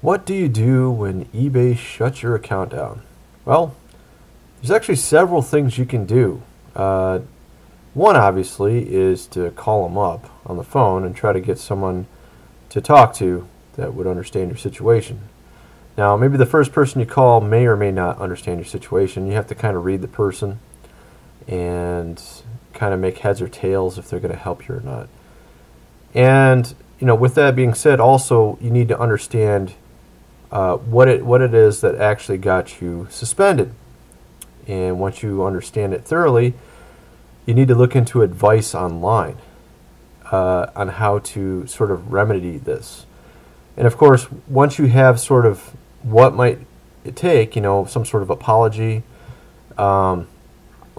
What do you do when eBay shuts your account down? Well, there's actually several things you can do. One, obviously, is to call them up on the phone and try to get someone to talk to that would understand your situation. Now, maybe the first person you call may or may not understand your situation. You have to kind of read the person and kind of make heads or tails if they're going to help you or not. And, with that being said, also, you need to understand what it is that actually got you suspended. And once you understand it thoroughly, you need to look into advice online on how to sort of remedy this. And of course, once you have sort of what might it take, some sort of apology, kind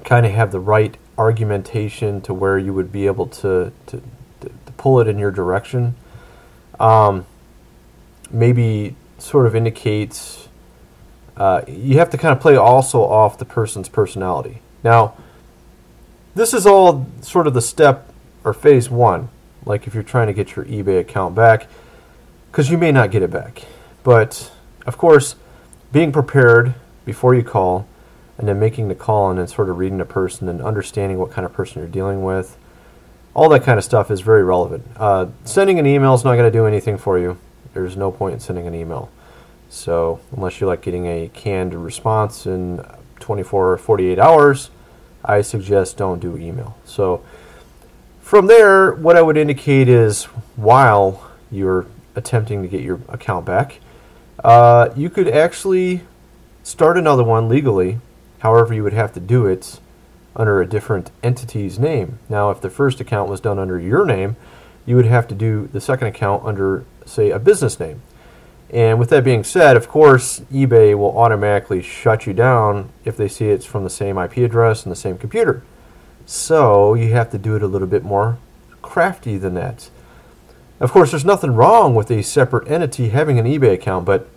of have the right argumentation to where you would be able to pull it in your direction, maybe sort of indicates you have to kind of play also off the person's personality. Now, this is all sort of the step or phase one, like if you're trying to get your eBay account back, because you may not get it back. But, of course, being prepared before you call, and then making the call and then sort of reading the person and understanding what kind of person you're dealing with, all that kind of stuff is very relevant. Sending an email is not going to do anything for you. There's no point in sending an email. So unless you like getting a canned response in 24 or 48 hours, I suggest don't do email. So from there, what I would indicate is while you're attempting to get your account back, you could actually start another one legally. However, you would have to do it under a different entity's name. Now, if the first account was done under your name, you would have to do the second account under, say, a business name. And with that being said, of course, eBay will automatically shut you down if they see it's from the same IP address and the same computer. So you have to do it a little bit more crafty than that. Of course, there's nothing wrong with a separate entity having an eBay account, but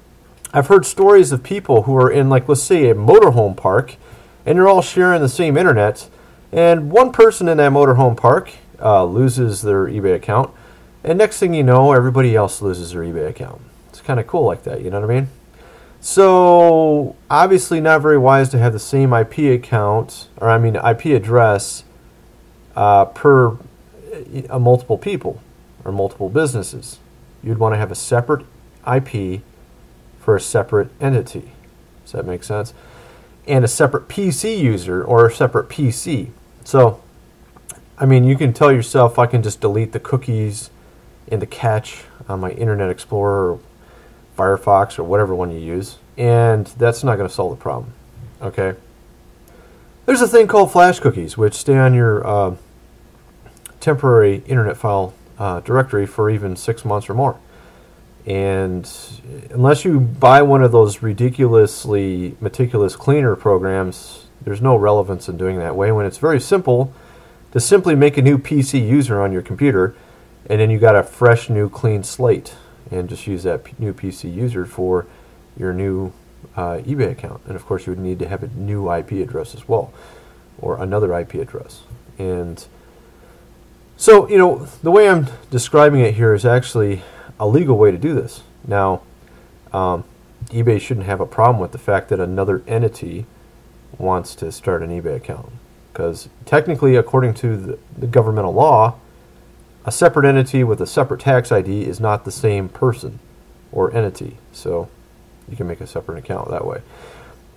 I've heard stories of people who are in, like, let's say, a motorhome park, and they're all sharing the same internet, and one person in that motorhome park loses their eBay account, and next thing you know, everybody else loses their eBay account. It's kind of cool like that, you know what I mean? So, obviously not very wise to have the same IP account, IP address per multiple people or multiple businesses. You'd want to have a separate IP for a separate entity. Does that make sense? And a separate PC user or a separate PC. So, you can tell yourself, I can just delete the cookies in the cache on my Internet Explorer or Firefox or whatever one you use, and that's not going to solve the problem. Okay? There's a thing called flash cookies, which stay on your temporary Internet file directory for even 6 months or more. And unless you buy one of those ridiculously meticulous cleaner programs, there's no relevance in doing that way when it's very simple to simply make a new PC user on your computer, and then you got a fresh, new, clean slate, and just use that new PC user for your new eBay account. And of course, you would need to have a new IP address as well, or another IP address. And so, the way I'm describing it here is actually a legal way to do this. Now, eBay shouldn't have a problem with the fact that another entity wants to start an eBay account, because technically, according to the governmental law, a separate entity with a separate tax ID is not the same person or entity. So you can make a separate account that way.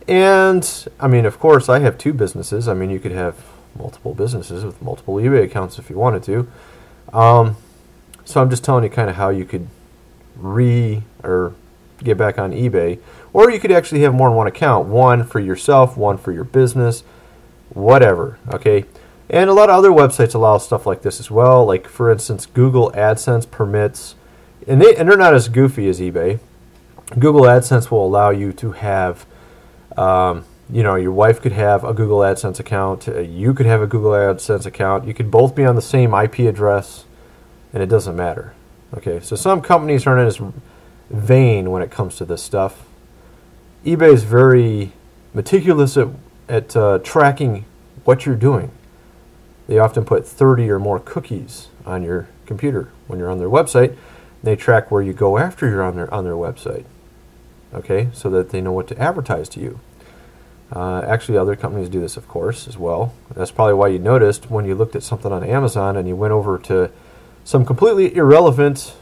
And, of course, I have two businesses. You could have multiple businesses with multiple eBay accounts if you wanted to. So I'm just telling you kind of how you could get back on eBay. Or you could actually have more than one account. One for yourself, one for your business, whatever, okay? And a lot of other websites allow stuff like this as well. Like, for instance, Google AdSense permits, and they're not as goofy as eBay. Google AdSense will allow you to have, your wife could have a Google AdSense account. You could have a Google AdSense account. You could both be on the same IP address, and it doesn't matter. Okay, so some companies aren't as vain when it comes to this stuff. eBay is very meticulous at tracking what you're doing. They often put 30 or more cookies on your computer when you're on their website. They track where you go after you're on their website, okay, so that they know what to advertise to you. Actually, other companies do this, of course, as well. That's probably why you noticed when you looked at something on Amazon and you went over to some completely irrelevant,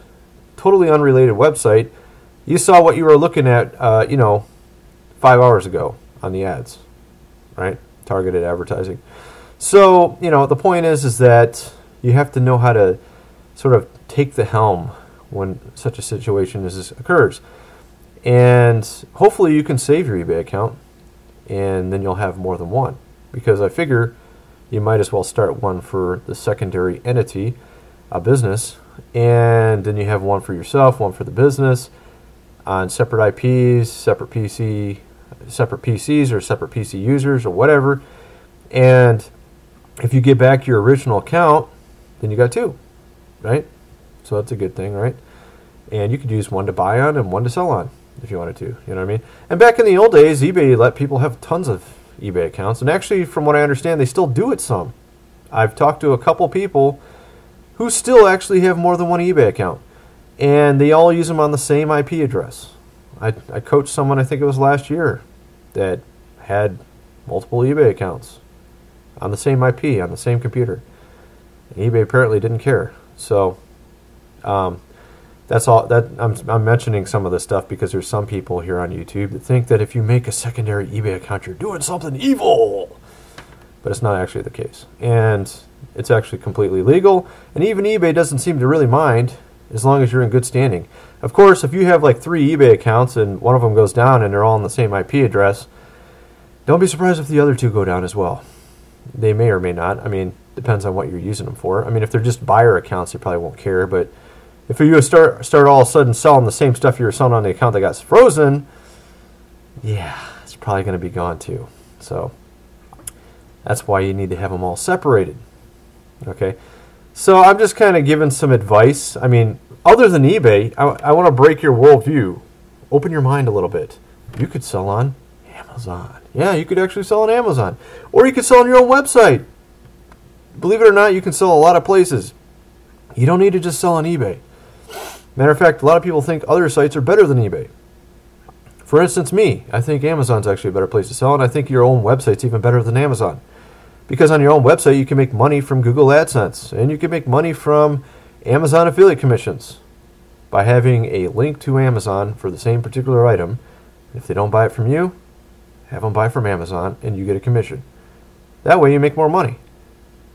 totally unrelated website, you saw what you were looking at, 5 hours ago on the ads, right? Targeted advertising. So, the point is that you have to know how to sort of take the helm when such a situation occurs. And hopefully you can save your eBay account, and then you'll have more than one. Because I figure you might as well start one for the secondary entity, a business, and then you have one for yourself, one for the business, on separate IPs, separate PCs or separate PC users or whatever. And if you get back your original account, then you got two, right? So that's a good thing, right? And you could use one to buy on and one to sell on if you wanted to, you know what I mean? And back in the old days, eBay let people have tons of eBay accounts. And actually, from what I understand, they still do it some. I've talked to a couple people who still actually have more than one eBay account. And they all use them on the same IP address. I coached someone, I think it was last year, that had multiple eBay accounts on the same IP, on the same computer. And eBay apparently didn't care. So that's all. That I'm mentioning some of this stuff because there's some people here on YouTube that think that if you make a secondary eBay account, you're doing something evil. But it's not actually the case. And it's actually completely legal. And even eBay doesn't seem to really mind as long as you're in good standing. Of course, if you have like 3 eBay accounts and one of them goes down and they're all on the same IP address, don't be surprised if the other 2 go down as well. They may or may not. I mean, depends on what you're using them for. I mean, if they're just buyer accounts, you probably won't care. But if you start all of a sudden selling the same stuff you were selling on the account that got frozen, yeah, it's probably going to be gone too. So that's why you need to have them all separated. Okay. So I'm just kind of giving some advice. I mean, other than eBay, I want to break your worldview. Open your mind a little bit. You could sell on Amazon. Yeah, you could actually sell on Amazon. Or you could sell on your own website. Believe it or not, you can sell a lot of places. You don't need to just sell on eBay. Matter of fact, a lot of people think other sites are better than eBay. For instance, me. I think Amazon's actually a better place to sell, and I think your own website's even better than Amazon. Because on your own website, you can make money from Google AdSense, and you can make money from Amazon affiliate commissions by having a link to Amazon for the same particular item. If they don't buy it from you, have them buy from Amazon, and you get a commission. That way, you make more money.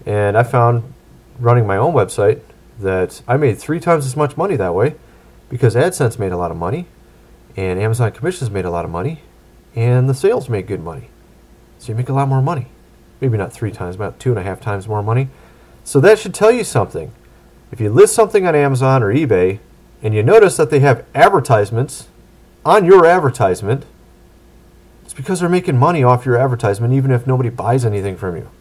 And I found, running my own website, that I made 3 times as much money that way because AdSense made a lot of money, and Amazon commissions made a lot of money, and the sales made good money. So you make a lot more money. Maybe not 3 times, about 2.5 times more money. So that should tell you something. If you list something on Amazon or eBay and you notice that they have advertisements on your advertisement, it's because they're making money off your advertisement even if nobody buys anything from you.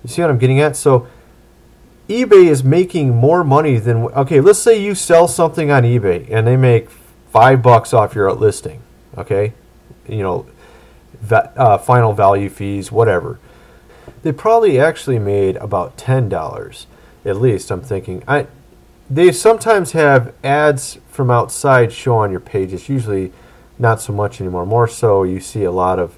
You see what I'm getting at? So eBay is making more money than... Okay, let's say you sell something on eBay and they make $5 off your listing. Okay? Final value fees, whatever. They probably actually made about $10, at least, I'm thinking. They sometimes have ads from outside show on your page. It's usually not so much anymore. More so, you see a lot of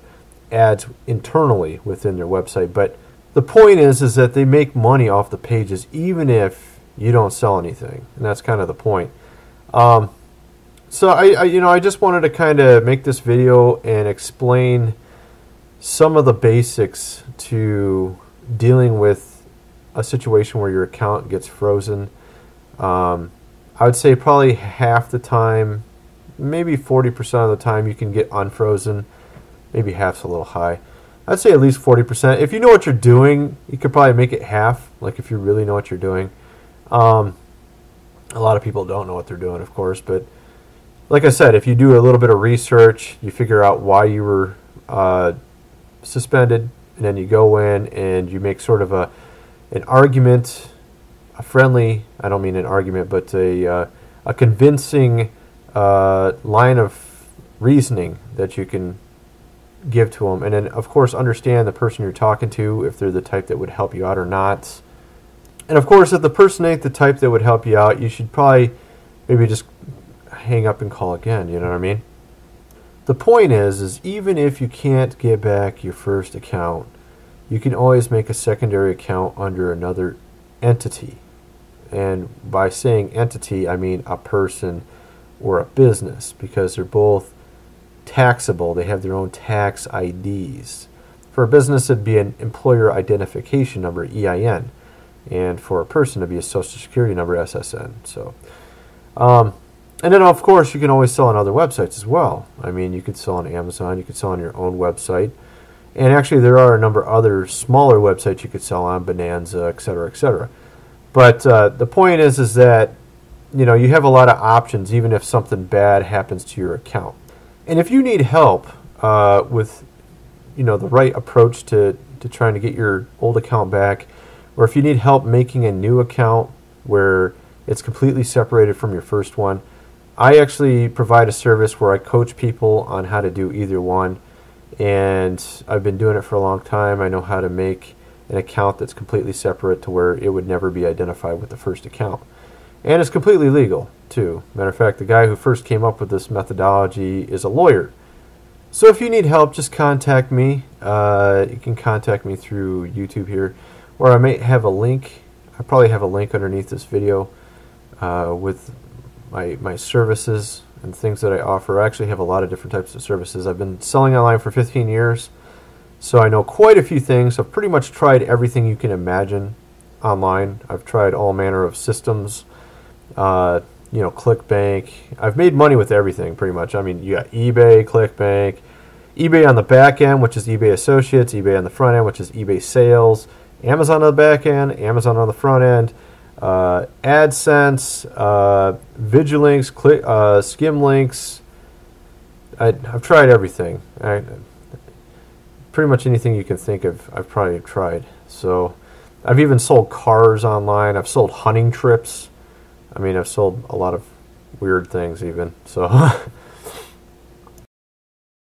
ads internally within their website. But the point is that they make money off the pages even if you don't sell anything. And that's kind of the point. So I just wanted to kind of make this video and explain some of the basics to dealing with a situation where your account gets frozen. I would say probably half the time, maybe 40% of the time you can get unfrozen. Maybe half's a little high. I'd say at least 40%. If you know what you're doing, you could probably make it half, like if you really know what you're doing. A lot of people don't know what they're doing, of course, but like I said, if you do a little bit of research, you figure out why you were suspended, and then you go in and you make sort of an argument, a friendly, I don't mean an argument, but a convincing line of reasoning that you can give to them. And then, of course, understand the person you're talking to, if they're the type that would help you out or not. And, of course, if the person ain't the type that would help you out, you should probably maybe just hang up and call again. You know what I mean? The point is even if you can't get back your first account, you can always make a secondary account under another entity. And by saying entity, I mean a person or a business, because they're both taxable. They have their own tax IDs. For a business, it'd be an employer identification number, EIN, and for a person, it'd be a social security number, SSN. So, and then of course, you can always sell on other websites as well. I mean, you could sell on Amazon, you could sell on your own website, and actually, there are a number of other smaller websites you could sell on, Bonanza, etc., etc. But the point is that you have a lot of options, even if something bad happens to your account. And if you need help with the right approach to trying to get your old account back, or if you need help making a new account where it's completely separated from your first one, I actually provide a service where I coach people on how to do either one. And I've been doing it for a long time. I know how to make an account that's completely separate to where it would never be identified with the first account. And it's completely legal, too. Matter of fact, the guy who first came up with this methodology is a lawyer. So if you need help, just contact me. You can contact me through YouTube here, or I may have a link. I probably have a link underneath this video with my services and things that I offer. I actually have a lot of different types of services. I've been selling online for 15 years, so I know quite a few things. I've pretty much tried everything you can imagine online. I've tried all manner of systems, ClickBank. I've made money with everything pretty much. I mean, you got eBay, ClickBank, eBay on the back end, which is eBay Associates, eBay on the front end, which is eBay Sales, Amazon on the back end, Amazon on the front end, AdSense, Vigilinks, Skimlinks. I've tried everything. Pretty much anything you can think of, I've probably tried. So I've even sold cars online. I've sold hunting trips. I mean, I've sold a lot of weird things even. So